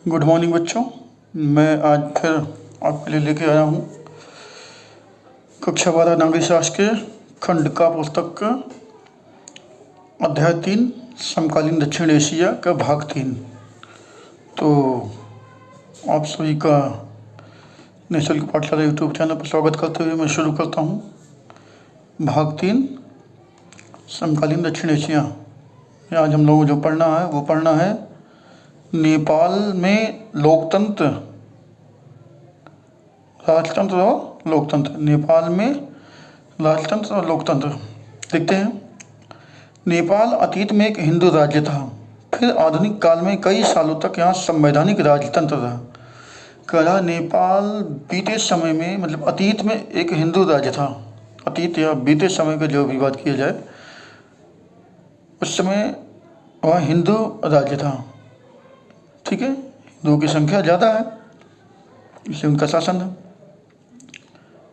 Good morning बच्चों। मैं आज फिर आपके लिए लेके आया हूँ कक्षा 12 नागरिक शास्त्र के खंड का पुस्तक का अध्याय 3 समकालीन दक्षिण एशिया का भाग 3। तो आप सभी का निःशुल्क पाठशाला यूट्यूब चैनल पर स्वागत करते हुए मैं शुरू करता हूँ। भाग 3 समकालीन दक्षिण एशिया। आज हम लोगों को जो पढ़ना है वो पढ़ना है नेपाल में लोकतंत्र, राजतंत्र और लोकतंत्र। नेपाल में राजतंत्र और लोकतंत्र। देखते हैं। नेपाल अतीत में एक हिंदू राज्य था, फिर आधुनिक काल में कई सालों तक यहाँ संवैधानिक राजतंत्र रहा। कहा नेपाल बीते समय में, मतलब अतीत में एक हिंदू राज्य था। अतीत या बीते समय का जो भी बात किया जाए, उस समय वह हिंदू राज्य था। ठीक है, हिंदुओं की संख्या ज़्यादा है, इसलिए उनका शासन है।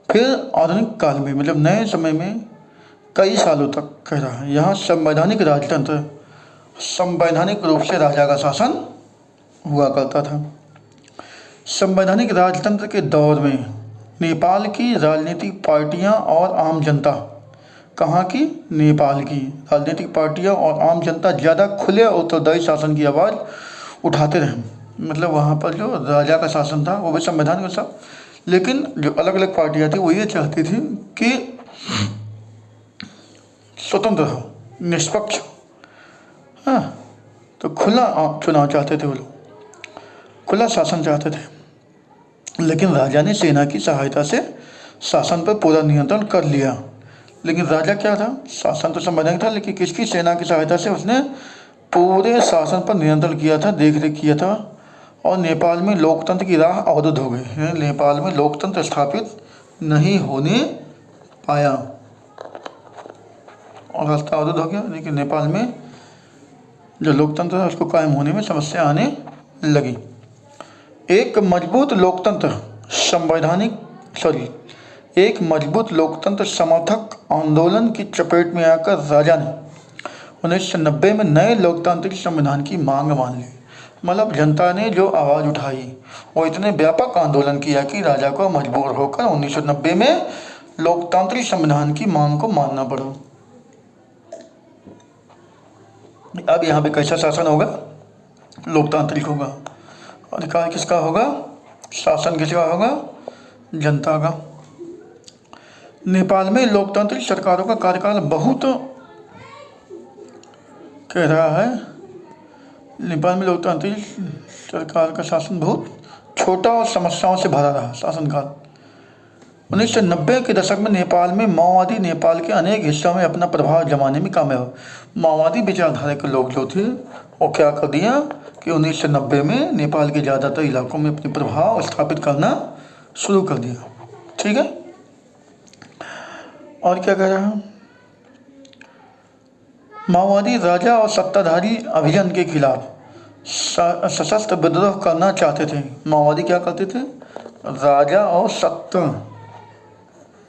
फिर आधुनिक काल में, मतलब नए समय में कई सालों तक कह रहा है, यहाँ संवैधानिक राजतंत्र, संवैधानिक रूप से राजा का शासन हुआ करता था। संवैधानिक राजतंत्र के दौर में नेपाल की राजनीतिक पार्टियां और आम जनता, कहाँ की? नेपाल की राजनीतिक पार्टियां और आम जनता ज़्यादा खुले और उत्तरदायी शासन की आवाज़ उठाते रहे। मतलब वहाँ पर जो राजा का शासन था वो भी संविधान के साथ, लेकिन जो अलग अलग पार्टियाँ थी वो ये चाहती थी कि स्वतंत्र हो, निष्पक्ष हो। हाँ, तो खुला चुनाव चाहते थे वो लोग, खुला शासन चाहते थे। लेकिन राजा ने सेना की सहायता से शासन पर पूरा नियंत्रण कर लिया। लेकिन राजा क्या था? शासन तो संवैधानिक था, लेकिन किसकी? सेना की सहायता से उसने पूरे शासन पर नियंत्रण किया था, देख रेख किया था। और नेपाल में लोकतंत्र की राह अवरुद्ध हो गई। नेपाल में लोकतंत्र स्थापित नहीं होने पाया और रास्ता अवरुद्ध हो गया। लेकिन नेपाल में जो लोकतंत्र है उसको कायम होने में समस्या आने लगी। एक मजबूत लोकतंत्र एक मजबूत लोकतंत्र समर्थक आंदोलन की चपेट में आकर राजा ने 1990 में नए लोकतांत्रिक संविधान की मांग मान ली। मतलब जनता ने जो आवाज़ उठाई वो इतने व्यापक आंदोलन किया कि राजा को मजबूर होकर 1990 में लोकतांत्रिक संविधान की मांग को मानना पड़ा। अब यहाँ पे कैसा शासन होगा? लोकतांत्रिक होगा। अधिकार किसका होगा? शासन किसका होगा? जनता का। नेपाल में लोकतांत्रिक सरकारों का कार्यकाल बहुत, कह रहा है, नेपाल में लोकतांत्रिक सरकार का शासन बहुत छोटा और समस्याओं से भरा रहा शासनकाल। 1990 के दशक में नेपाल में माओवादी नेपाल के अनेक हिस्सों में अपना प्रभाव जमाने में कामयाब। माओवादी विचारधारा के लोग जो थे वो क्या कर दिया कि 1990 में नेपाल के ज़्यादातर इलाकों में अपने प्रभाव स्थापित करना शुरू कर दिया। ठीक है, और क्या कह रहा है? माओवादी राजा और सत्ताधारी अभियान के खिलाफ सशस्त्र विद्रोह करना चाहते थे। माओवादी क्या करते थे? राजा और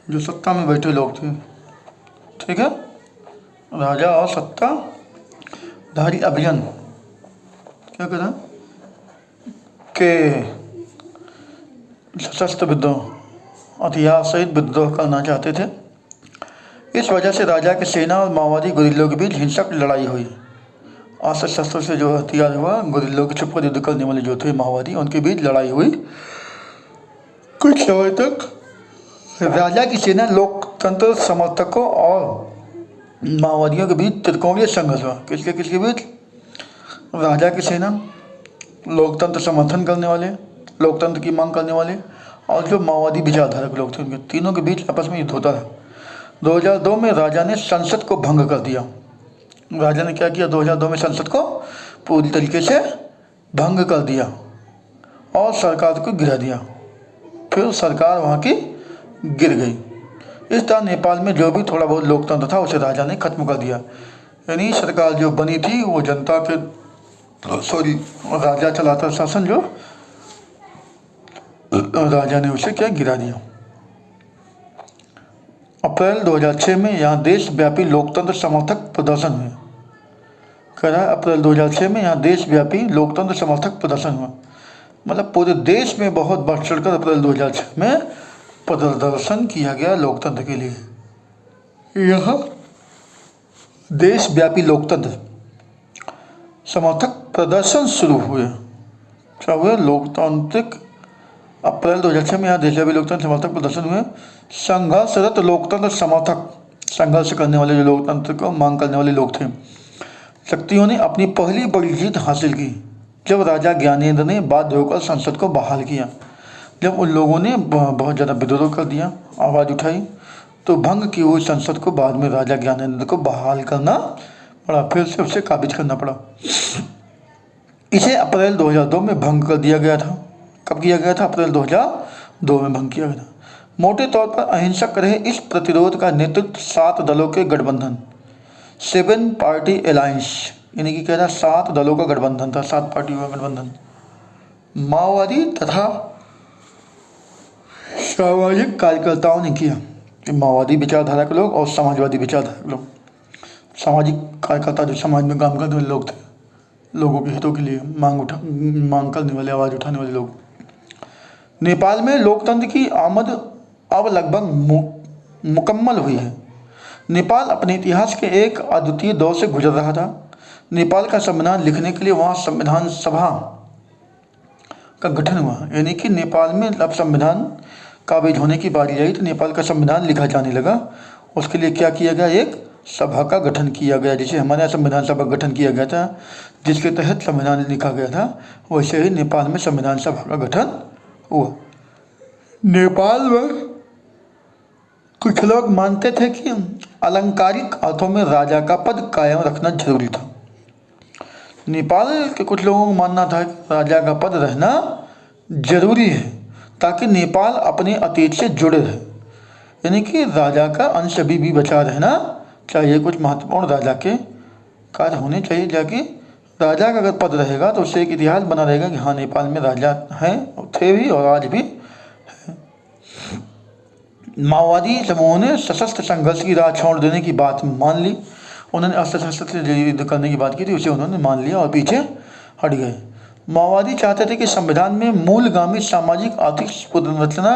जो सत्ता में बैठे लोग थे, ठीक है, राजा और सत्ताधारी अभियान क्या कह रहा के सशस्त्र विद्रोह, हथियार सहित विद्रोह करना चाहते थे। इस वजह से राजा की सेना और माओवादी गुरिल्लों के बीच हिंसक लड़ाई हुई। अस्त्र शस्त्रों से जो हथियार हुआ, गुरिल्लों के छुपकर युद्ध करने वाले जो थे माओवादी, उनके बीच लड़ाई हुई। कुछ समय तक राजा की सेना लोकतंत्र समर्थकों और माओवादियों के बीच त्रिकोणीय संघर्ष हुआ। किसके बीच? राजा की सेना, लोकतंत्र समर्थन करने वाले, लोकतंत्र की मांग करने वाले, और जो माओवादी विचारधारा के लोग थे, उनके तीनों के बीच आपस में युद्ध होता था। 2002 में राजा ने संसद को भंग कर दिया। राजा ने क्या किया? 2002 में संसद को पूरी तरीके से भंग कर दिया और सरकार को गिरा दिया। फिर सरकार वहाँ की गिर गई। इस तरह नेपाल में जो भी थोड़ा बहुत लोकतंत्र था उसे राजा ने खत्म कर दिया। यानी सरकार जो बनी थी वो जनता के, राजा चलाता शासन, जो राजा ने उसे क्या गिरा दिया। अप्रैल 2006 में यहाँ देशव्यापी लोकतंत्र समर्थक प्रदर्शन हुए। कह रहा है अप्रैल 2006 में यहाँ देशव्यापी लोकतंत्र समर्थक प्रदर्शन हुआ। मतलब पूरे देश में बहुत बढ़ चढ़कर अप्रैल 2006 में प्रदर्शन किया गया लोकतंत्र के लिए। यह देशव्यापी लोकतंत्र समर्थक प्रदर्शन शुरू हुए। क्या हुए? लोकतांत्रिक अप्रैल 2006 में यहाँ देशव्यापी लोकतंत्र समर्थक प्रदर्शन हुए। संघर्षरत लोकतंत्र समर्थक, संघर्ष करने वाले जो लोकतंत्र को मांग करने वाले लोग थे, शक्तियों ने अपनी पहली बड़ी जीत हासिल की जब राजा ज्ञानेंद्र ने बाध्य होकर संसद को बहाल किया। जब उन लोगों ने बहुत ज़्यादा विद्रोह कर दिया, आवाज़ उठाई, तो भंग की हुई संसद को बाद में राजा ज्ञानेंद्र को बहाल करना पड़ा, फिर से उसे काबिज करना पड़ा। इसे अप्रैल 2002 में भंग कर दिया गया था। कब किया गया था? अप्रैल 2002 में भंग किया गया था। मोटे तौर पर अहिंसक रहे इस प्रतिरोध का नेतृत्व 7 दलों के गठबंधन, 7 पार्टी अलायंस, यानी कि कह रहा 7 दलों का गठबंधन था, 7 पार्टियों का गठबंधन, माओवादी तथा सामाजिक कार्यकर्ताओं ने किया। माओवादी विचारधारा के लोग और समाजवादी विचारधारा के लोग, सामाजिक कार्यकर्ता जो समाज में काम करने वाले लोग थे, लोगों के हितों के लिए मांग करने वाले, आवाज़ उठाने वाले लोग। नेपाल में लोकतंत्र की आमद अब लगभग मुकम्मल हुई है। नेपाल अपने इतिहास के एक अद्वितीय दौर से गुजर रहा था। नेपाल का संविधान लिखने के लिए वहाँ संविधान सभा का गठन हुआ, यानी कि नेपाल में अब संविधान काबिज होने की बारी आई तो नेपाल का संविधान लिखा जाने लगा। उसके लिए क्या किया गया? एक सभा का गठन किया गया, जिसे हमारे यहाँ संविधान सभा का गठन किया गया था, जिसके तहत संविधान लिखा गया था। वैसे ही नेपाल में संविधान सभा का गठन हुआ। नेपाल में कुछ लोग मानते थे कि अलंकारिक अर्थों में राजा का पद कायम रखना जरूरी था। नेपाल के कुछ लोगों को मानना था कि राजा का पद रहना जरूरी है ताकि नेपाल अपने अतीत से जुड़े रहे, यानी कि राजा का अंश अभी भी बचा रहना चाहिए। कुछ महत्वपूर्ण राजा के कार्य होने चाहिए, जाकि राजा का अगर पद रहेगा तो उससे एक इतिहास बना रहेगा कि हाँ नेपाल में राजा हैं, थे भी और आज भी है। माओवादी समूह ने सशस्त्र संघर्ष की राह छोड़ देने की बात मान ली। उन्होंने अस्त्र शस्त्र से युद्ध करने की बात की थी, उसे उन्होंने मान लिया और पीछे हट गए। माओवादी चाहते थे कि संविधान में मूलगामी सामाजिक आर्थिक पुनर्रचना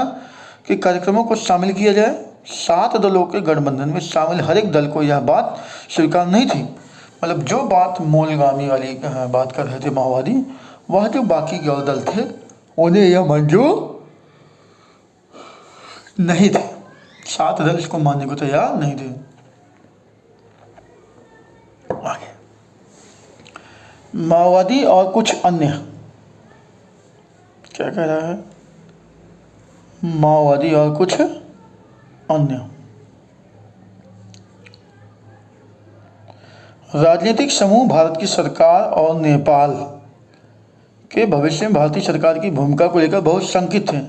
के कार्यक्रमों को शामिल किया जाए। 7 दलों के गठबंधन में शामिल हर एक दल को यह बात स्वीकार नहीं थी। मतलब जो बात मूलगामी वाली बात कर रहे थे माओवादी, वह जो बाकी के और दल थे उन्हें यह मंजूर नहीं थे। 7 दल इसको मानने को तैयार नहीं थे। आगे माओवादी और कुछ अन्य, क्या कह रहा है? माओवादी और कुछ अन्य राजनीतिक समूह भारत की सरकार और नेपाल के भविष्य में भारतीय सरकार की भूमिका को लेकर बहुत शंकित थे।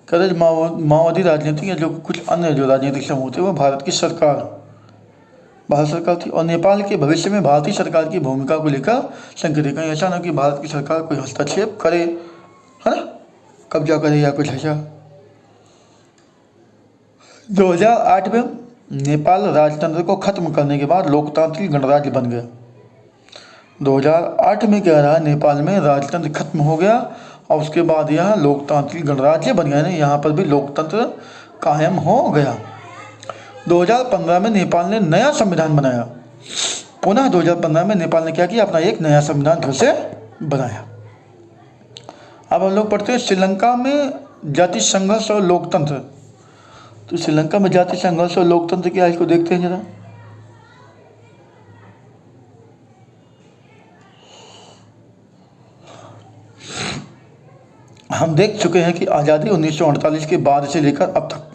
कह माओवादी राजनीतिक या जो कुछ अन्य जो राजनीतिक समूह थे वो भारत सरकार थी और नेपाल के भविष्य में भारतीय सरकार की भूमिका को लेकर शंकित है। कहीं ऐसा ना कि भारत की सरकार कोई हस्तक्षेप करे, है ना, कब्जा करे या कुछ ऐसा। 2008 में नेपाल राजतंत्र को खत्म करने के बाद लोकतांत्रिक गणराज्य बन गया। 2008 में क्या रहा? नेपाल में राजतंत्र खत्म हो गया और उसके बाद यह लोकतांत्रिक गणराज्य बन गया, यानी यहाँ पर भी लोकतंत्र कायम हो गया। 2015 में नेपाल ने नया संविधान बनाया। पुनः 2015 में नेपाल ने क्या किया? अपना एक नया संविधान फिर से बनाया। अब हम लोग पढ़ते हैं श्रीलंका में जाति संघर्ष और लोकतंत्र। तो श्रीलंका में जाति संघर्ष और लोकतंत्र क्या है, इसको देखते हैं जरा। हम देख चुके हैं कि आज़ादी 1948 के बाद से लेकर अब तक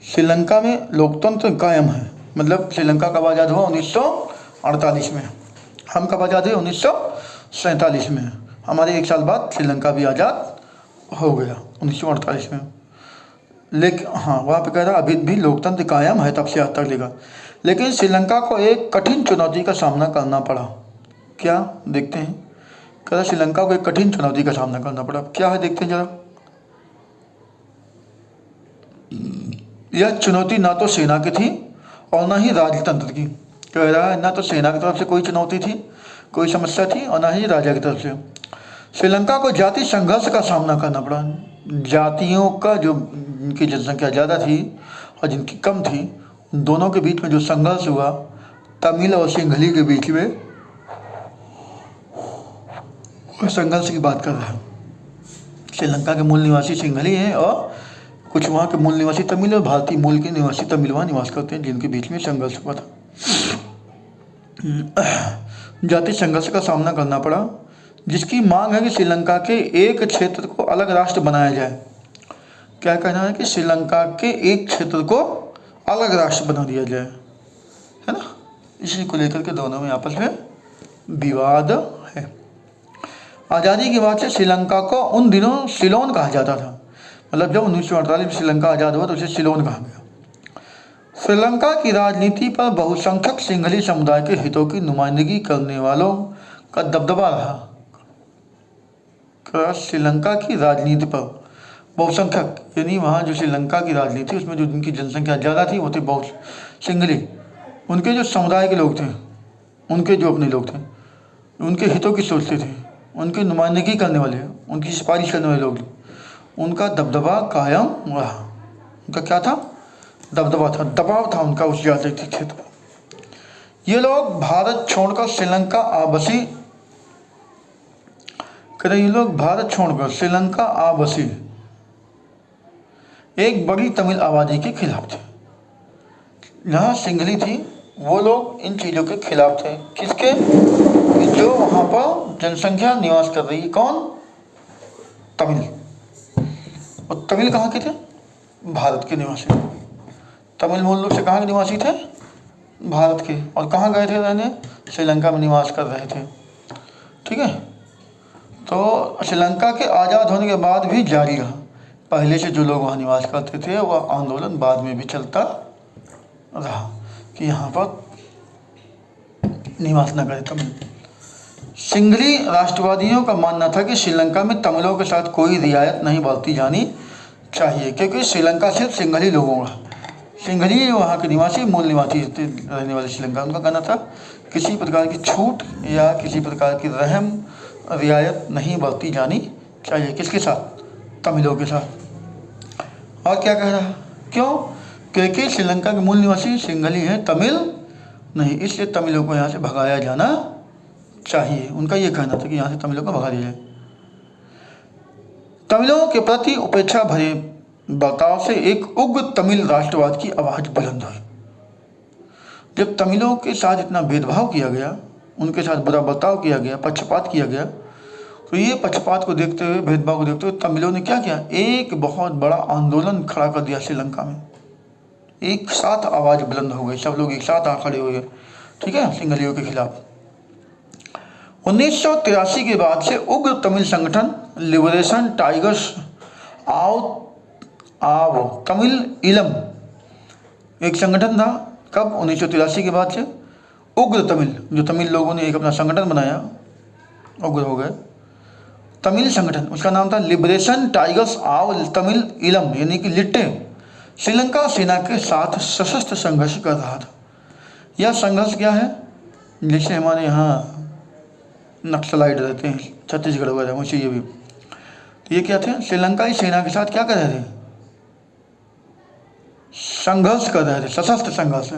श्रीलंका में लोकतंत्र कायम है। मतलब श्रीलंका कब आज़ाद हुआ? 1948 में। हम कब आज़ाद हुए? 1947 में। हमारे 1 साल बाद श्रीलंका भी आज़ाद हो गया 1948 में। लेकिन हाँ, वहाँ पे कह रहा अभी भी लोकतंत्र कायम है तब से आज तक लेकर। लेकिन श्रीलंका को एक कठिन चुनौती का सामना करना पड़ा। क्या? देखते हैं। कह रहा श्रीलंका को एक कठिन चुनौती का सामना करना पड़ा। क्या है? देखते हैं जरा। यह चुनौती ना तो सेना की थी और ना ही राजतंत्र की। कह रहा है ना तो सेना की तरफ से कोई चुनौती थी, कोई समस्या थी, और ना ही राजा की तरफ से। श्रीलंका को जाति संघर्ष का सामना करना पड़ा। जातियों का जो जिनकी जनसंख्या ज़्यादा थी और जिनकी कम थी, उन दोनों के बीच में जो संघर्ष हुआ, तमिल और सिंघली के बीच में, उस संघर्ष की बात कर रहे हैं। श्रीलंका के मूल निवासी सिंघली हैं और कुछ वहाँ के मूल निवासी तमिल और भारतीय मूल के निवासी तमिल वहाँ निवास करते हैं, जिनके बीच में संघर्ष हुआ था। जाति संघर्ष का सामना करना पड़ा, जिसकी मांग है कि श्रीलंका के एक क्षेत्र को अलग राष्ट्र बनाया जाए। क्या कहना है कि श्रीलंका के एक क्षेत्र को अलग राष्ट्र बना दिया जाए, है ना। इसी को लेकर के दोनों में आपस में विवाद है। आज़ादी के बाद से श्रीलंका को उन दिनों सिलोन कहा जाता था, मतलब जब 1948 में श्रीलंका आज़ाद हुआ तो उसे सिलोन कहा गया। श्रीलंका की राजनीति पर बहुसंख्यक सिंघली समुदाय के हितों की नुमाइंदगी करने वालों का दबदबा रहा। श्रीलंका की राजनीति पर बहुसंख्यक, यानी वहाँ जो श्रीलंका की राजनीति, उसमें जो जिनकी जनसंख्या ज़्यादा थी वो थे बहुत सिंघली। उनके जो समुदाय के लोग थे, उनके जो अपने लोग थे, उनके हितों की सोचते थे, उनकी नुमाइंदगी करने वाले, उनकी सिफारिश करने वाले लोग, उनका दबदबा कायम रहा। उनका क्या था? दबदबा था, दबाव था उनका उस राजनीतिक क्षेत्र पर। ये लोग भारत छोड़कर श्रीलंका आबसी करें, ये लोग भारत छोड़कर श्रीलंका आबसी एक बड़ी तमिल आबादी के खिलाफ थे। जहाँ सिंघली थी वो लोग इन चीज़ों के खिलाफ थे। किसके? जो वहाँ पर जनसंख्या निवास कर रही है। कौन? तमिल। और तमिल कहाँ के थे? भारत के निवासी। तमिल मूल रूप से कहाँ के निवासी थे? भारत के। और कहाँ गए थे रहने? श्रीलंका में निवास कर रहे थे। ठीक है। तो श्रीलंका के आज़ाद होने के बाद भी जारी रहा। पहले से जो लोग वहाँ निवास करते थे वह आंदोलन बाद में भी चलता रहा कि यहाँ पर निवास न करें तमिल। सिंघली राष्ट्रवादियों का मानना था कि श्रीलंका में तमिलों के साथ कोई रियायत नहीं बरती जानी चाहिए, क्योंकि श्रीलंका सिर्फ सिंघली लोगों का, सिंघली वहाँ के निवासी मूल निवासी रहने वाले श्रीलंका, उनका कहना था किसी प्रकार की छूट या किसी प्रकार की रहम रियायत नहीं बरती जानी चाहिए। किसके साथ? तमिलों के साथ। और क्या कह रहा है? क्यों? क्योंकि श्रीलंका के मूल निवासी सिंघली हैं, तमिल नहीं, इसलिए तमिलों को यहाँ से भगाया जाना चाहिए। उनका ये कहना था कि यहाँ से तमिलों को भगा दिया जाए। तमिलों के प्रति उपेक्षा भरे बर्ताव से एक उग्र तमिल राष्ट्रवाद की आवाज़ बुलंद हुई। जब तमिलों के साथ इतना भेदभाव किया गया, उनके साथ बुरा बर्ताव किया गया, पक्षपात किया गया, तो ये पक्षपात को देखते हुए, भेदभाव को देखते हुए तमिलों ने क्या किया? एक बहुत बड़ा आंदोलन खड़ा कर दिया श्रीलंका में। एक साथ आवाज़ बुलंद हो गई, सब लोग एक साथ आ खड़े हुए, ठीक है, सिंघलियों के खिलाफ। 1983 के बाद से उग्र तमिल संगठन लिबरेशन टाइगर्स आव तमिल इलम एक संगठन था। कब? 1983 के बाद से उग्र तमिल, जो तमिल लोगों ने एक अपना संगठन बनाया, उग्र हो गए, तमिल संगठन, उसका नाम था लिबरेशन टाइगर्स आव तमिल इलम, यानी कि लिट्टे, श्रीलंका सेना के साथ सशस्त्र संघर्ष कर रहा था। यह संघर्ष क्या है? जैसे हमारे यहाँ नक्सलाइट रहते हैं छत्तीसगढ़ वगैरह, वैसे ये भी, तो ये क्या थे? श्रीलंकाई सेना के साथ क्या कर रहे थे? संघर्ष कर रहे थे, सशस्त्र संघर्ष,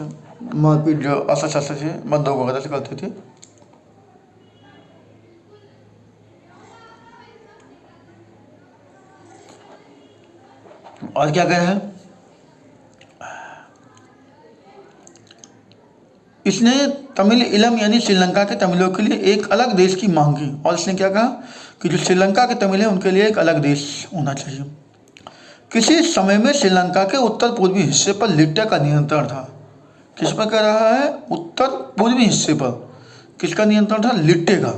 मारपीट जो असशस्त्र से बंदूक वगैरह से करते थे। और क्या कह रहे हैं? इसने तमिल इलम यानी श्रीलंका के तमिलों के लिए एक अलग देश की मांग की। और इसने क्या कहा कि जो श्रीलंका के तमिल हैं उनके लिए एक अलग देश होना चाहिए। किसी समय में श्रीलंका के उत्तर पूर्वी हिस्से पर लिट्टे का नियंत्रण था। किस पर कह रहा है? उत्तर पूर्वी हिस्से पर किसका नियंत्रण था? लिट्टे का।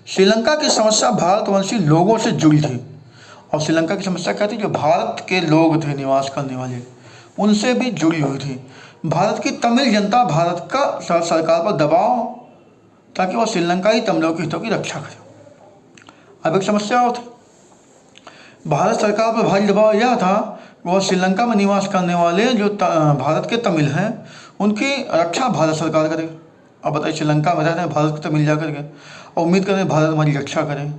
श्रीलंका की समस्या भारतवंशी लोगों से जुड़ी थी। और श्रीलंका की समस्या क्या थी? जो भारत के लोग थे निवास करने वाले, उनसे भी जुड़ी हुई थी। भारत की तमिल जनता भारत का सरकार पर दबाव ताकि वह श्रीलंकाई तमिलों के हितों की रक्षा करे। अब एक समस्या और थी, भारत सरकार पर भारी दबाव यह था वह श्रीलंका में निवास करने वाले जो भारत के तमिल हैं उनकी रक्षा भारत सरकार करे। अब बताइए, श्रीलंका में रहते हैं भारत के तमिल जा करके और उम्मीद करें भारत हमारी रक्षा करें।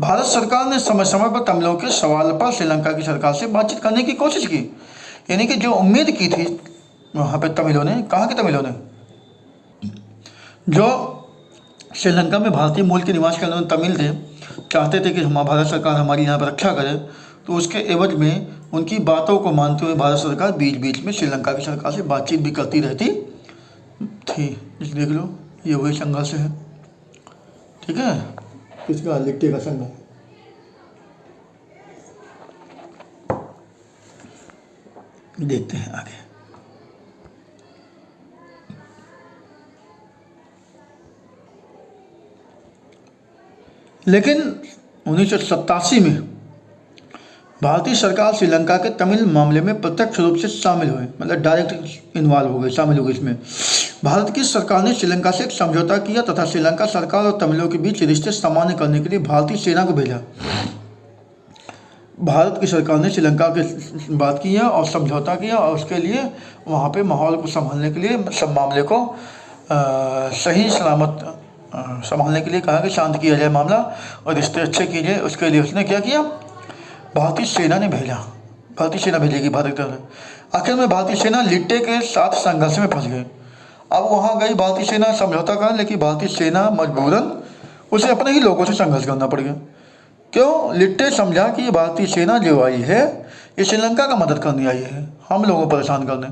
भारत सरकार ने समय समय पर तमिलों के सवाल पर श्रीलंका की सरकार से बातचीत करने की कोशिश की। यानी कि जो उम्मीद की थी वहाँ पे तमिलों ने, कहाँ के तमिलों ने, जो श्रीलंका में भारतीय मूल के निवास करने वाले तमिल थे, चाहते थे कि भारत सरकार हमारी यहाँ पर रक्षा करे, तो उसके एवज में उनकी बातों को मानते हुए भारत सरकार बीच बीच में श्रीलंका की सरकार से बातचीत भी करती रहती थी। देख लो, ये वही संघर्ष है। ठीक है, किसका? लिट्टे का संघर्ष। देखते हैं आगे। लेकिन 1987 में भारतीय सरकार श्रीलंका के तमिल मामले में प्रत्यक्ष रूप से शामिल हुए, मतलब डायरेक्ट इन्वॉल्व हो गए, शामिल हो गए इसमें। भारत की सरकार ने श्रीलंका से एक समझौता किया तथा श्रीलंका सरकार और तमिलों के बीच रिश्ते सामान्य करने के लिए भारतीय सेना को भेजा। भारत की सरकार ने श्रीलंका के बात किया और समझौता किया, और उसके लिए वहाँ पे माहौल को संभालने के लिए, सब मामले को सही सलामत संभालने के लिए कहा कि शांत किया जाए मामला और रिश्ते अच्छे कीजिए। उसके लिए उसने क्या किया? भारतीय सेना ने भेजा, भारतीय सेना भेजेगी भारत की तरफ। आखिर में भारतीय सेना लिट्टे के साथ संघर्ष में फंस गई। अब वहाँ गई भारतीय सेना समझौता कर, लेकिन भारतीय सेना मजबूरन उसे अपने ही लोगों से संघर्ष करना पड़ गया। क्यों? लिट्टे समझा कि ये भारतीय सेना जो आई है ये श्रीलंका का मदद करने आई है, हम लोगों को परेशान करने,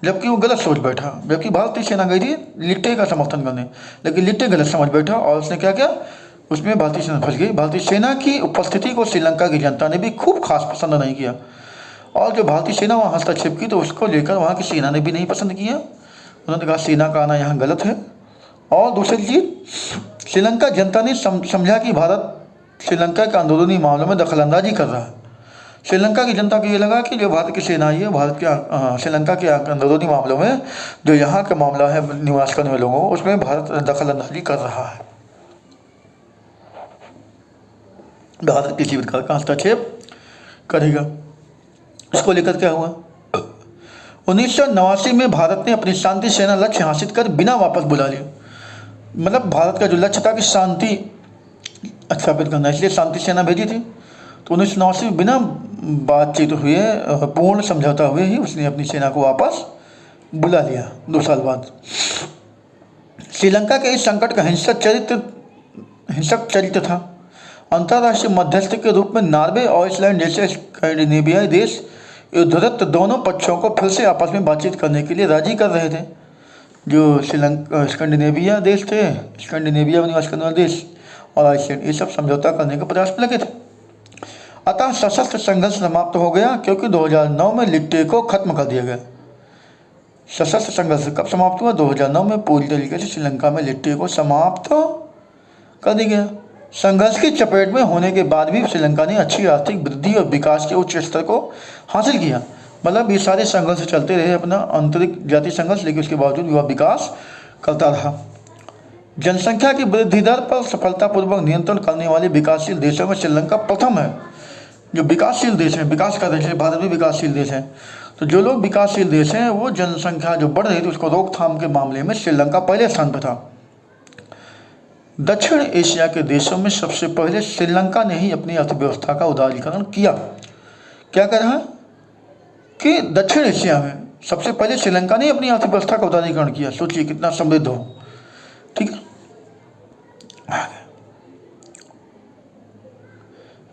जबकि वो गलत सोच बैठा। जबकि भारतीय सेना गई थी लिट्टे का समर्थन करने, लेकिन लिट्टे गलत समझ बैठा और उसने क्या किया, उसमें भारतीय सेना फंस गई। भारतीय सेना की उपस्थिति को श्रीलंका की जनता ने भी खूब खास पसंद नहीं किया, और जो भारतीय सेना वहाँ हस्तक्षेप की तो उसको लेकर वहाँ की सेना ने भी नहीं पसंद किया। उन्होंने कहा सेना का आना यहाँ गलत है। और दूसरी चीज़, श्रीलंका जनता ने समझा कि भारत श्रीलंका के अंदरूनी मामलों में दखलंदाजी कर रहा है। श्रीलंका की जनता को ये लगा कि जो भारत की सेना आई है, भारत के श्रीलंका के अंदरूनी मामलों में, जो यहाँ का मामला है निवास करने वाले लोगों, उसमें भारत दखलंदाजी कर रहा है। भारत किसी प्रकार का हस्तक्षेप करेगा। इसको लेकर क्या हुआ? 1989 में भारत ने अपनी शांति सेना लक्ष्य हासिल कर बिना वापस बुला लिया। मतलब भारत का जो लक्ष्य था कि शांति स्थापित करना, इसलिए शांति सेना भेजी थी। तो 1989 में बिना बातचीत हुए, पूर्ण समझौता हुए ही उसने अपनी सेना को वापस बुला लिया 2 साल बाद। श्रीलंका के इस संकट का हिंसक चरित्र था। अंतर्राष्ट्रीय मध्यस्थ के रूप में नॉर्वे और आइसलैंड जैसे स्कैंडिनेवियाई देश युद्धरत दोनों पक्षों को फिर से आपस में बातचीत करने के लिए राजी कर रहे थे। जो श्रीलंका स्कैंडिनेविया देश थे, स्कैंडिनेविया में निवास करने वाले देश और आइसलैंड, ये सब समझौता करने के प्रयास में लगे थे। अतः सशस्त्र संघर्ष समाप्त हो गया, क्योंकि 2009 में लिट्टे को खत्म कर दिया गया। सशस्त्र संघर्ष कब समाप्त हुआ? 2009 में पूरी तरीके से श्रीलंका में लिट्टे को समाप्त कर दिया गया। संघर्ष की चपेट में होने के बाद भी श्रीलंका ने अच्छी आर्थिक वृद्धि और विकास के उच्च स्तर को हासिल किया। मतलब ये सारे संघर्ष चलते रहे, अपना आंतरिक जातीय संघर्ष, लेकिन उसके बावजूद वह विकास करता रहा। जनसंख्या की वृद्धि दर पर सफलतापूर्वक नियंत्रण करने वाले विकासशील देशों में श्रीलंका प्रथम है। जो विकासशील देश हैं, विकास कर रहे हैं, भारत भी विकासशील देश हैं, तो जो लोग विकासशील देश हैं वो जनसंख्या जो बढ़ रही थी उसको रोकथाम के मामले में श्रीलंका पहले स्थान पर था। दक्षिण एशिया के देशों में सबसे पहले श्रीलंका ने ही अपनी अर्थव्यवस्था का उदारीकरण किया। क्या कर रहा है कि दक्षिण एशिया में सबसे पहले श्रीलंका ने अपनी अर्थव्यवस्था का उदारीकरण किया। सोचिए कितना समृद्ध हो। ठीक है,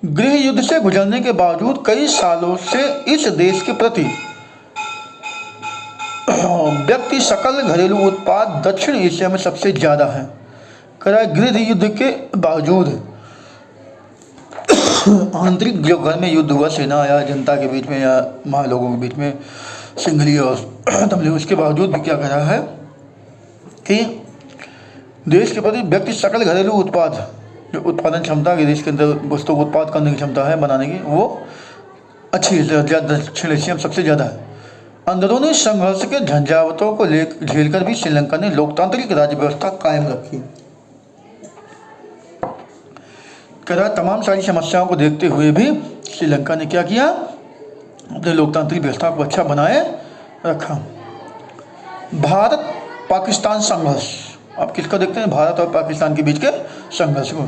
गृह युद्ध से गुजरने के बावजूद कई सालों से इस देश के प्रति व्यक्ति सकल घरेलू उत्पाद दक्षिण एशिया में सबसे ज्यादा है। गृह युद्ध के बावजूद आंतरिक जो घर में युद्ध हुआ, सेना या जनता के बीच में या वहाँ लोगों के बीच में, सिंघली और तमिल, उसके बावजूद भी क्या कर रहा है कि देश के प्रति व्यक्ति सकल घरेलू उत्पाद, जो उत्पादन क्षमता के देश के अंदर वस्तुओं को उत्पाद करने की क्षमता है बनाने की, वो अच्छी दक्षिण एशिया में सबसे ज़्यादा है। अंदरूनी संघर्ष के झंझावतों को झेलकर भी श्रीलंका ने लोकतांत्रिक राज्य व्यवस्था कायम रखी। तमाम सारी समस्याओं को देखते हुए भी श्रीलंका ने क्या किया, अपने लोकतांत्रिक व्यवस्था को अच्छा बनाए रखा। भारत पाकिस्तान संघर्ष, आप किसका देखते हैं? भारत और पाकिस्तान के बीच के संघर्ष को।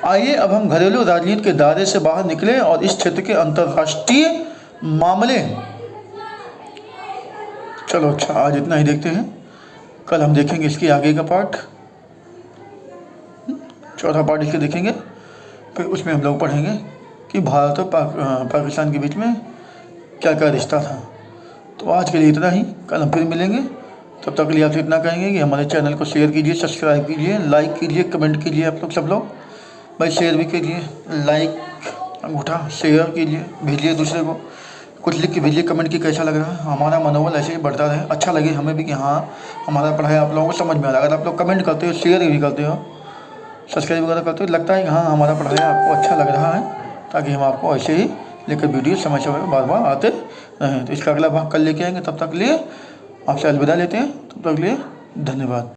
आइए अब हम घरेलू राजनीति के दायरे से बाहर निकलें और इस क्षेत्र के अंतर्राष्ट्रीय मामले, चलो अच्छा आज इतना ही देखते हैं, कल हम देखेंगे इसके आगे का पार्ट, चौथा पार्ट इसके देखेंगे। फिर उसमें हम लोग पढ़ेंगे कि भारत और पाकिस्तान के बीच में क्या क्या रिश्ता था। तो आज के लिए इतना ही, कल हम फिर मिलेंगे। तब तक के लिए आपसे इतना कहेंगे कि हमारे चैनल को शेयर कीजिए, सब्सक्राइब कीजिए, लाइक कीजिए, कमेंट कीजिए। आप लोग सब लोग भाई शेयर भी कीजिए, लाइक अंगूठा शेयर कीजिए, भेजिए दूसरे को, कुछ लिख के भेजिए कमेंट की कैसा लग रहा है। हमारा मनोबल ऐसे ही बढ़ता रहे, अच्छा लगे हमें भी कि हाँ हमारा पढ़ाई आप लोगों को समझ में आ रहा है। अगर आप लोग कमेंट करते हो, शेयर भी करते हो, सब्सक्राइब वगैरह करते हो, लगता है कि हाँ हमारा पढ़ाई आपको अच्छा लग रहा है, ताकि हम आपको ऐसे ही लेकर वीडियो समय समय पर बार बार आते रहें। तो इसका अगला भाग कल लेके आएंगे। तब तक के लिए आपसे अलविदा लेते हैं। तब तक के लिए धन्यवाद।